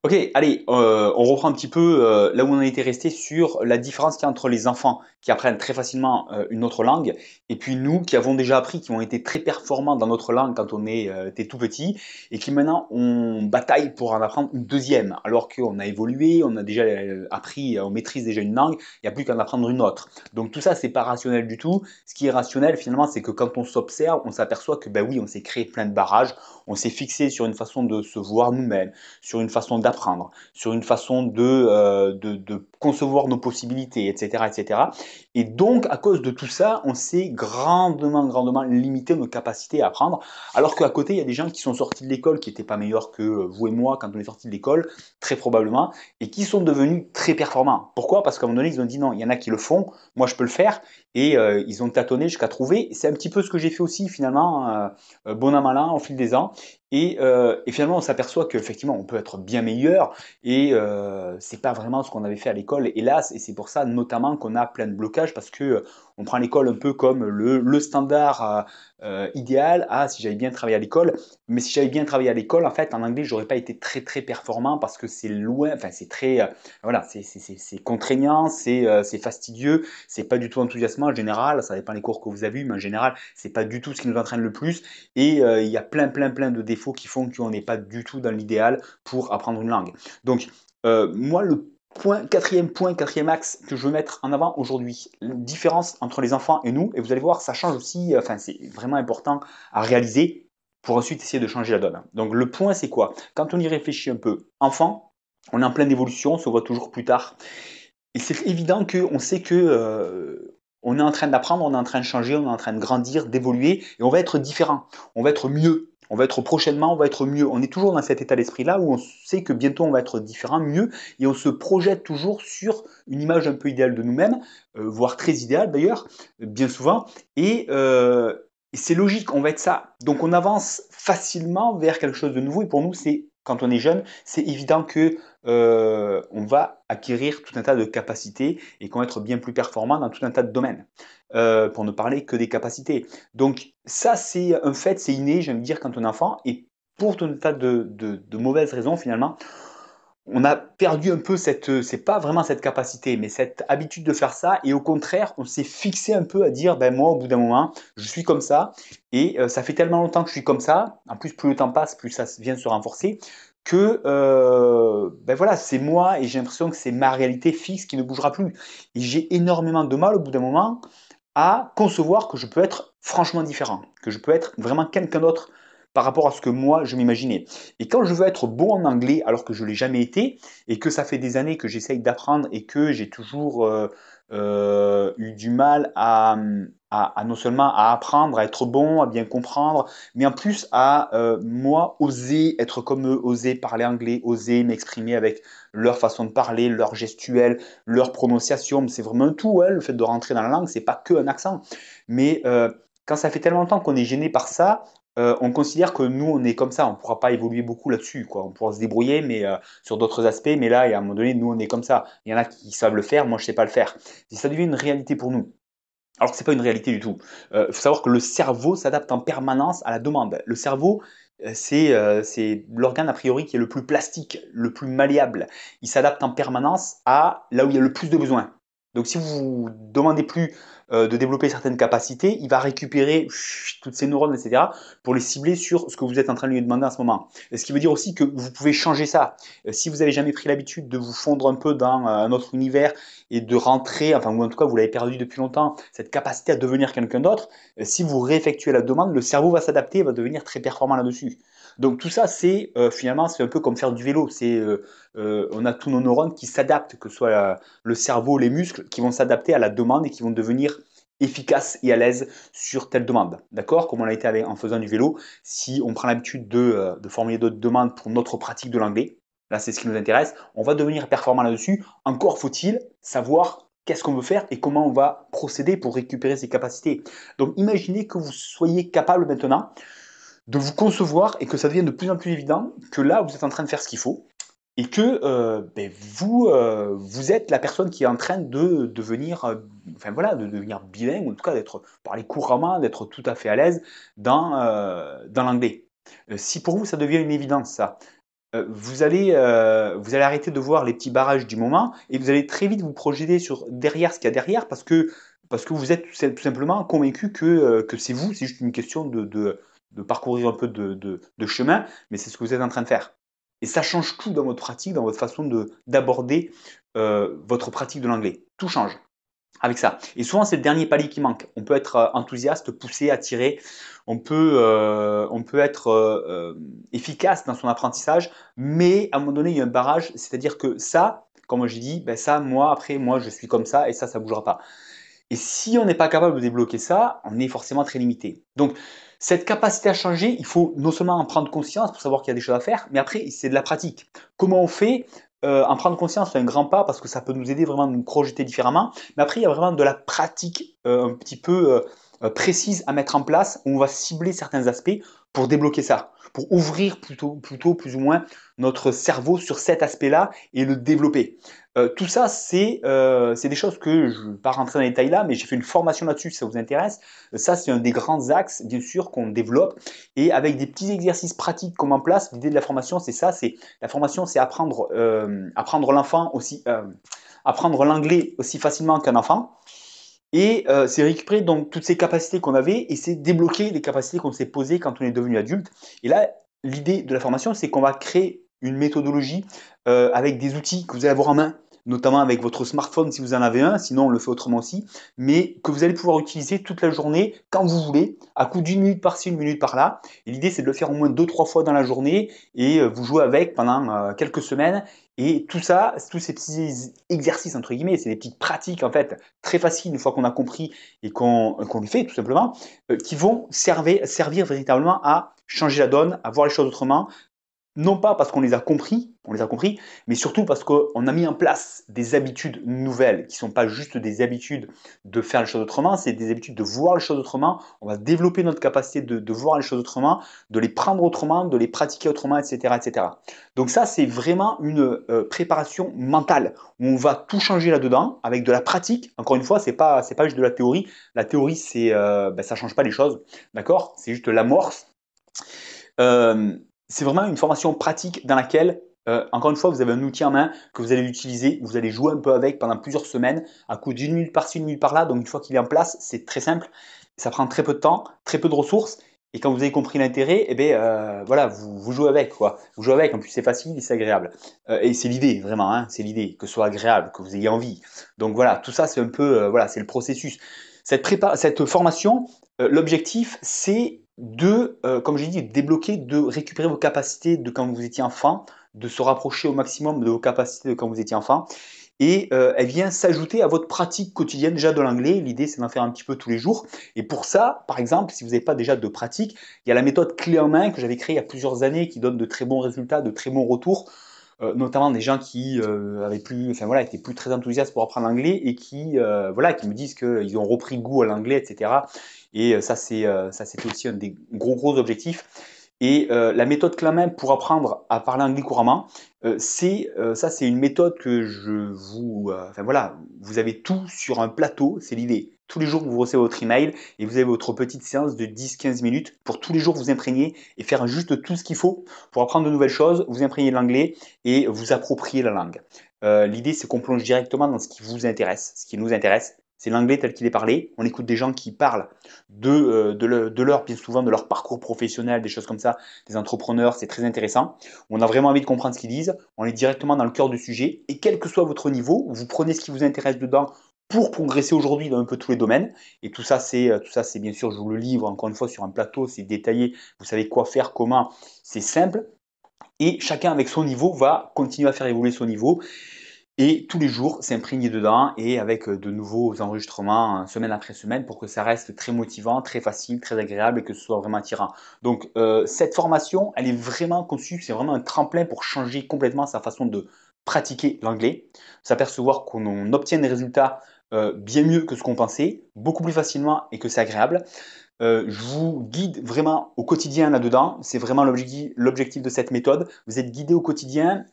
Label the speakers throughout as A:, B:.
A: Ok, allez, on reprend un petit peu là où on a été resté sur la différence qu'il y a entre les enfants qui apprennent très facilement une autre langue et puis nous qui avons déjà appris, qui ont été très performants dans notre langue quand on était tout petit et qui maintenant on bataille pour en apprendre une deuxième alors qu'on a évolué, on a déjà appris, on maîtrise déjà une langue, il n'y a plus qu'à en apprendre une autre. Donc tout ça c'est pas rationnel du tout. Ce qui est rationnel finalement c'est que quand on s'observe, on s'aperçoit que ben oui on s'est créé plein de barrages, on s'est fixé sur une façon de se voir nous-mêmes, sur une façon d'apprendre, sur une façon de concevoir nos possibilités, etc., etc. Et donc, à cause de tout ça, on s'est grandement limité nos capacités à apprendre, alors qu'à côté, il y a des gens qui sont sortis de l'école, qui n'étaient pas meilleurs que vous et moi quand on est sortis de l'école, très probablement, et qui sont devenus très performants. Pourquoi? Parce qu'à un moment donné, ils ont dit non, il y en a qui le font, moi je peux le faire, et ils ont tâtonné jusqu'à trouver. C'est un petit peu ce que j'ai fait aussi finalement, bon an mal an, au fil des ans. Et finalement, on s'aperçoit qu'effectivement, on peut être bien meilleur et c'est pas vraiment ce qu'on avait fait à l'école, hélas. Et c'est pour ça, notamment, qu'on a plein de blocages parce que on prend l'école un peu comme le standard idéal. Ah, si j'avais bien travaillé à l'école, mais si j'avais bien travaillé à l'école, en fait, en anglais, j'aurais pas été très performant parce que c'est loin, enfin, c'est très, voilà, c'est contraignant, c'est fastidieux, c'est pas du tout enthousiasmant en général. Ça dépend des cours que vous avez eu, mais en général, c'est pas du tout ce qui nous entraîne le plus. Et il y a plein de défauts qui font qu'on n'est pas du tout dans l'idéal pour apprendre une langue. Donc, moi, le quatrième axe que je veux mettre en avant aujourd'hui, la différence entre les enfants et nous, et vous allez voir, ça change aussi, enfin, c'est vraiment important à réaliser pour ensuite essayer de changer la donne. Donc, le point, c'est quoi? Quand on y réfléchit un peu, enfant, on est en pleine évolution, on se voit toujours plus tard. Et c'est évident qu'on sait que on est en train d'apprendre, on est en train de changer, on est en train de grandir, d'évoluer, et on va être différent, on va être mieux, on va être prochainement, on va être mieux. On est toujours dans cet état d'esprit-là où on sait que bientôt on va être différent, mieux, et on se projette toujours sur une image un peu idéale de nous-mêmes, voire très idéale d'ailleurs, bien souvent, et c'est logique, on va être ça. Donc on avance facilement vers quelque chose de nouveau, et pour nous, c'est quand on est jeune, c'est évident que on va acquérir tout un tas de capacités et qu'on va être bien plus performant dans tout un tas de domaines, pour ne parler que des capacités. Donc ça, c'est un fait, c'est inné, j'aime dire, quand on est enfant, et pour tout un tas de mauvaises raisons, finalement, on a perdu un peu cette, c'est pas vraiment cette capacité, mais cette habitude de faire ça, et au contraire, on s'est fixé un peu à dire, ben moi, au bout d'un moment, je suis comme ça, et ça fait tellement longtemps que je suis comme ça, en plus, plus le temps passe, plus ça vient se renforcer, que ben voilà, c'est moi, et j'ai l'impression que c'est ma réalité fixe qui ne bougera plus. Et j'ai énormément de mal, au bout d'un moment, à concevoir que je peux être franchement différent, que je peux être vraiment quelqu'un d'autre par rapport à ce que moi je m'imaginais. Et quand je veux être bon en anglais alors que je ne l'ai jamais été, et que ça fait des années que j'essaye d'apprendre et que j'ai toujours eu du mal à non seulement à apprendre, à être bon, à bien comprendre, mais en plus à moi oser être comme eux, oser parler anglais, oser m'exprimer avec leur façon de parler, leur gestuelle, leur prononciation, c'est vraiment un tout, ouais, le fait de rentrer dans la langue, c'est pas que un accent. Mais quand ça fait tellement longtemps qu'on est gêné par ça, on considère que nous, on est comme ça, on ne pourra pas évoluer beaucoup là-dessus, quoi. On pourra se débrouiller, mais sur d'autres aspects, mais là, à un moment donné, nous, on est comme ça. Il y en a qui savent le faire, moi, je ne sais pas le faire. Et ça devient une réalité pour nous. Alors que ce n'est pas une réalité du tout. Il faut savoir que le cerveau s'adapte en permanence à la demande. Le cerveau, c'est l'organe a priori qui est le plus plastique, le plus malléable. Il s'adapte en permanence à là où il y a le plus de besoins. Donc si vous ne demandez plus de développer certaines capacités, il va récupérer toutes ces neurones, etc., pour les cibler sur ce que vous êtes en train de lui demander en ce moment. Ce qui veut dire aussi que vous pouvez changer ça. Si vous n'avez jamais pris l'habitude de vous fondre un peu dans un autre univers et de rentrer, enfin, ou en tout cas vous l'avez perdu depuis longtemps, cette capacité à devenir quelqu'un d'autre, si vous réeffectuez la demande, le cerveau va s'adapter, va devenir très performant là-dessus. Donc tout ça, c'est finalement, c'est un peu comme faire du vélo. On a tous nos neurones qui s'adaptent, que ce soit le cerveau, les muscles, qui vont s'adapter à la demande et qui vont devenir efficaces et à l'aise sur telle demande. D'accord? Comme on l'a été en faisant du vélo, si on prend l'habitude de formuler d'autres demandes pour notre pratique de l'anglais, là c'est ce qui nous intéresse, on va devenir performant là-dessus. Encore faut-il savoir qu'est-ce qu'on veut faire et comment on va procéder pour récupérer ses capacités. Donc imaginez que vous soyez capable maintenant de vous concevoir et que ça devienne de plus en plus évident que là, vous êtes en train de faire ce qu'il faut et que ben, vous êtes la personne qui est en train de devenir, enfin voilà, de devenir bilingue, ou en tout cas d'être parler couramment, d'être tout à fait à l'aise dans l'anglais. Si pour vous ça devient une évidence, ça, vous allez arrêter de voir les petits barrages du moment et vous allez très vite vous projeter sur derrière ce qu'il y a derrière parce que vous êtes tout simplement convaincu que c'est vous, c'est juste une question de parcourir un peu de chemin, mais c'est ce que vous êtes en train de faire. Et ça change tout dans votre pratique, dans votre façon d'aborder votre pratique de l'anglais. Tout change avec ça. Et souvent, c'est le dernier palier qui manque. On peut être enthousiaste, poussé, attiré, on peut être efficace dans son apprentissage, mais à un moment donné, il y a un barrage, c'est-à-dire que ça, comme j'ai dit, ben ça, moi, après, moi, je suis comme ça, et ça ne bougera pas. Et si on n'est pas capable de débloquer ça, on est forcément très limité. Donc, cette capacité à changer, il faut non seulement en prendre conscience pour savoir qu'il y a des choses à faire, mais après, c'est de la pratique. Comment on fait en prendre conscience, c'est un grand pas parce que ça peut nous aider vraiment à nous projeter différemment. Mais après, il y a vraiment de la pratique un petit peu précise à mettre en place où on va cibler certains aspects pour débloquer ça, pour ouvrir plutôt plus ou moins notre cerveau sur cet aspect-là et le développer. Tout ça, c'est des choses que je ne vais pas rentrer dans les détails là, mais j'ai fait une formation là-dessus si ça vous intéresse. Ça, c'est un des grands axes, bien sûr, qu'on développe. Et avec des petits exercices pratiques comme en place, l'idée de la formation, c'est ça, la formation, c'est apprendre l'enfant aussi, apprendre l'anglais aussi facilement qu'un enfant. Et c'est récupérer donc toutes ces capacités qu'on avait et c'est débloquer les capacités qu'on s'est posées quand on est devenu adulte. Et là, l'idée de la formation, c'est qu'on va créer une méthodologie avec des outils que vous allez avoir en main, notamment avec votre smartphone si vous en avez un, sinon on le fait autrement aussi, mais que vous allez pouvoir utiliser toute la journée quand vous voulez, à coup d'une minute par-ci, une minute par-là. Et l'idée, c'est de le faire au moins 2-3 fois dans la journée et vous jouez avec pendant quelques semaines. Et tout ça, tous ces petits exercices, entre guillemets, c'est des petites pratiques en fait très faciles une fois qu'on a compris et qu'on les fait tout simplement, qui vont servir véritablement à changer la donne, à voir les choses autrement, non pas parce qu'on les a compris, mais surtout parce qu'on a mis en place des habitudes nouvelles qui ne sont pas juste des habitudes de faire les choses autrement, c'est des habitudes de voir les choses autrement. On va développer notre capacité de voir les choses autrement, de les prendre autrement, de les pratiquer autrement, etc. etc. Donc ça, c'est vraiment une préparation mentale où on va tout changer là-dedans avec de la pratique. Encore une fois, c'est pas juste de la théorie. La théorie, ça change pas les choses, d'accord? C'est juste l'amorce. Euh, c'est vraiment une formation pratique dans laquelle, encore une fois, vous avez un outil en main que vous allez utiliser, vous allez jouer un peu avec pendant plusieurs semaines, à coup d'une minute par-ci, une minute par-là. Donc, une fois qu'il est en place, c'est très simple. Ça prend très peu de temps, très peu de ressources. Et quand vous avez compris l'intérêt, eh bien, voilà, vous jouez avec, quoi. Vous jouez avec, en plus c'est facile et c'est agréable. Et c'est l'idée, vraiment, hein, c'est l'idée, que ce soit agréable, que vous ayez envie. Donc voilà, tout ça, c'est un peu, voilà, c'est le processus. Cette formation, l'objectif, c'est comme j'ai dit, débloquer, de récupérer vos capacités de quand vous étiez enfant, de se rapprocher au maximum de vos capacités de quand vous étiez enfant. Et elle vient s'ajouter à votre pratique quotidienne déjà de l'anglais. L'idée, c'est d'en faire un petit peu tous les jours. Et pour ça, par exemple, si vous n'avez pas déjà de pratique, il y a la méthode clé en main que j'avais créée il y a plusieurs années qui donne de très bons résultats, de très bons retours. Notamment des gens qui étaient plus très enthousiastes pour apprendre l'anglais et qui me disent qu'ils ont repris goût à l'anglais, etc. Et ça, c'était aussi un des gros objectifs. Et la méthode Clamin pour apprendre à parler anglais couramment, c'est une méthode que vous avez tout sur un plateau, c'est l'idée. Tous les jours, vous recevez votre email et vous avez votre petite séance de 10-15 minutes pour tous les jours vous imprégner et faire juste tout ce qu'il faut pour apprendre de nouvelles choses, vous imprégner de l'anglais et vous approprier la langue. L'idée, c'est qu'on plonge directement dans ce qui vous intéresse, ce qui nous intéresse. C'est l'anglais tel qu'il est parlé. On écoute des gens qui parlent bien souvent, de leur parcours professionnel, des choses comme ça, des entrepreneurs, c'est très intéressant. On a vraiment envie de comprendre ce qu'ils disent. On est directement dans le cœur du sujet. Et quel que soit votre niveau, vous prenez ce qui vous intéresse dedans pour progresser aujourd'hui dans un peu tous les domaines. Et tout ça, c'est bien sûr, je vous le livre encore une fois sur un plateau, c'est détaillé. Vous savez quoi faire, comment, c'est simple. Et chacun avec son niveau va continuer à faire évoluer son niveau et tous les jours s'imprégner dedans et avec de nouveaux enregistrements semaine après semaine pour que ça reste très motivant, très facile, très agréable et que ce soit vraiment attirant. Donc cette formation, elle est vraiment conçue, c'est vraiment un tremplin pour changer complètement sa façon de pratiquer l'anglais, s'apercevoir qu'on obtient des résultats bien mieux que ce qu'on pensait, beaucoup plus facilement et que c'est agréable. Je vous guide vraiment au quotidien là-dedans. C'est vraiment l'objectif de cette méthode. Vous êtes guidé au quotidien.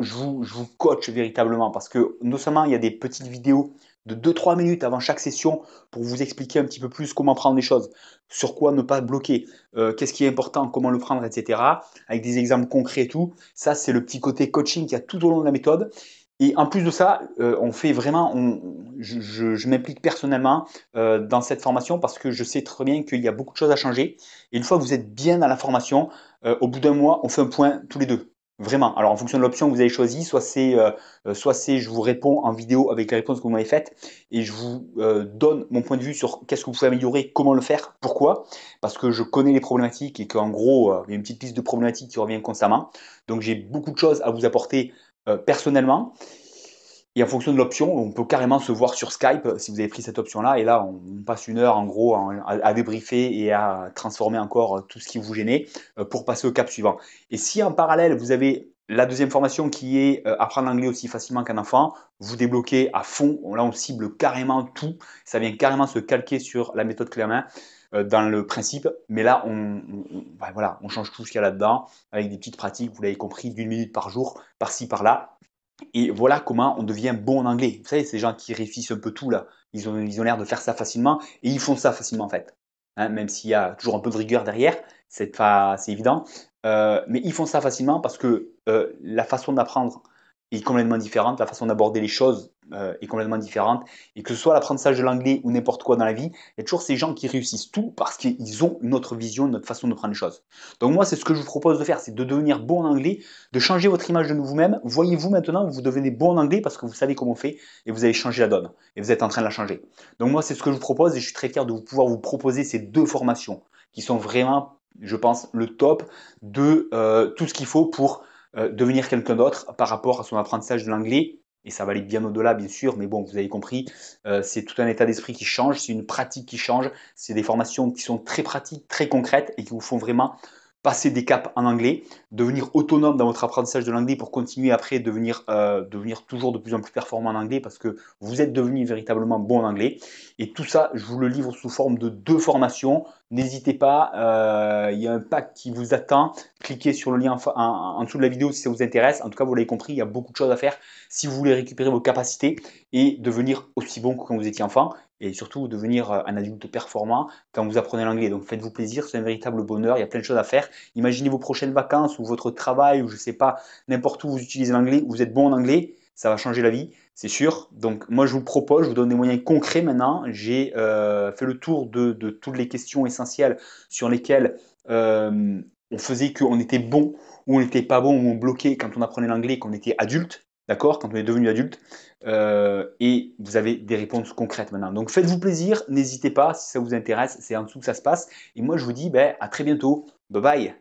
A: Je vous coach véritablement parce que non seulement il y a des petites vidéos de 2-3 minutes avant chaque session pour vous expliquer un petit peu plus comment prendre les choses, sur quoi ne pas bloquer, qu'est-ce qui est important, comment le prendre, etc. Avec des exemples concrets et tout. Ça, c'est le petit côté coaching qu'il y a tout au long de la méthode. Et en plus de ça, on fait vraiment, je m'implique personnellement dans cette formation parce que je sais très bien qu'il y a beaucoup de choses à changer. Et une fois que vous êtes bien dans la formation, au bout d'un mois, on fait un point tous les deux. Vraiment. Alors, en fonction de l'option que vous avez choisie, soit c'est je vous réponds en vidéo avec les réponses que vous m'avez faites et je vous donne mon point de vue sur qu'est-ce que vous pouvez améliorer, comment le faire, pourquoi. Parce que je connais les problématiques et qu'en gros, il y a une petite liste de problématiques qui revient constamment. Donc, j'ai beaucoup de choses à vous apporter personnellement. Et en fonction de l'option, on peut carrément se voir sur Skype si vous avez pris cette option-là. Et là, on passe une heure en gros à débriefer et à transformer encore tout ce qui vous gênait pour passer au cap suivant. Et si en parallèle, vous avez la deuxième formation qui est apprendre l'anglais aussi facilement qu'un enfant, vous débloquez à fond. Là, on cible carrément tout. Ça vient carrément se calquer sur la méthode clé en main dans le principe. Mais là, voilà, on change tout ce qu'il y a là-dedans avec des petites pratiques, vous l'avez compris, d'1 minute par jour, par-ci, par-là. Et voilà comment on devient bon en anglais. Vous savez, ces gens qui réussissent un peu tout là, ils ont l'air de faire ça facilement et ils font ça facilement en fait. Hein, même s'il y a toujours un peu de rigueur derrière, c'est évident. Mais ils font ça facilement parce que la façon d'apprendre est complètement différente, la façon d'aborder les choses est complètement différente. Et que ce soit l'apprentissage de l'anglais ou n'importe quoi dans la vie, il y a toujours ces gens qui réussissent tout parce qu'ils ont une autre vision, une autre façon de prendre les choses. Donc moi, c'est ce que je vous propose de faire, c'est de devenir bon en anglais, de changer votre image de vous-même. Voyez-vous maintenant, vous devenez bon en anglais parce que vous savez comment on fait et vous avez changé la donne. Et vous êtes en train de la changer. Donc moi, c'est ce que je vous propose et je suis très fier de pouvoir vous proposer ces deux formations qui sont vraiment, je pense, le top de tout ce qu'il faut pour devenir quelqu'un d'autre par rapport à son apprentissage de l'anglais. Et ça va aller bien au-delà, bien sûr, mais bon, vous avez compris, c'est tout un état d'esprit qui change, c'est une pratique qui change, c'est des formations qui sont très pratiques, très concrètes et qui vous font vraiment passer des caps en anglais, devenir autonome dans votre apprentissage de l'anglais pour continuer après devenir toujours de plus en plus performant en anglais parce que vous êtes devenu véritablement bon en anglais. Et tout ça, je vous le livre sous forme de 2 formations. N'hésitez pas, il y a un pack qui vous attend. Cliquez sur le lien en dessous de la vidéo si ça vous intéresse. En tout cas, vous l'avez compris, il y a beaucoup de choses à faire si vous voulez récupérer vos capacités et devenir aussi bon que quand vous étiez enfant et surtout devenir un adulte performant quand vous apprenez l'anglais. Donc faites-vous plaisir, c'est un véritable bonheur, il y a plein de choses à faire. Imaginez vos prochaines vacances ou votre travail ou je ne sais pas, n'importe où vous utilisez l'anglais, vous êtes bon en anglais, ça va changer la vie, c'est sûr. Donc moi je vous propose, je vous donne des moyens concrets maintenant. J'ai fait le tour de toutes les questions essentielles sur lesquelles on faisait qu'on était bon ou on n'était pas bon ou on bloquait quand on apprenait l'anglais, qu'on était adulte. D'accord, quand on est devenu adulte, et vous avez des réponses concrètes maintenant. Donc faites-vous plaisir, n'hésitez pas si ça vous intéresse, c'est en dessous que ça se passe. Et moi je vous dis à très bientôt, bye bye.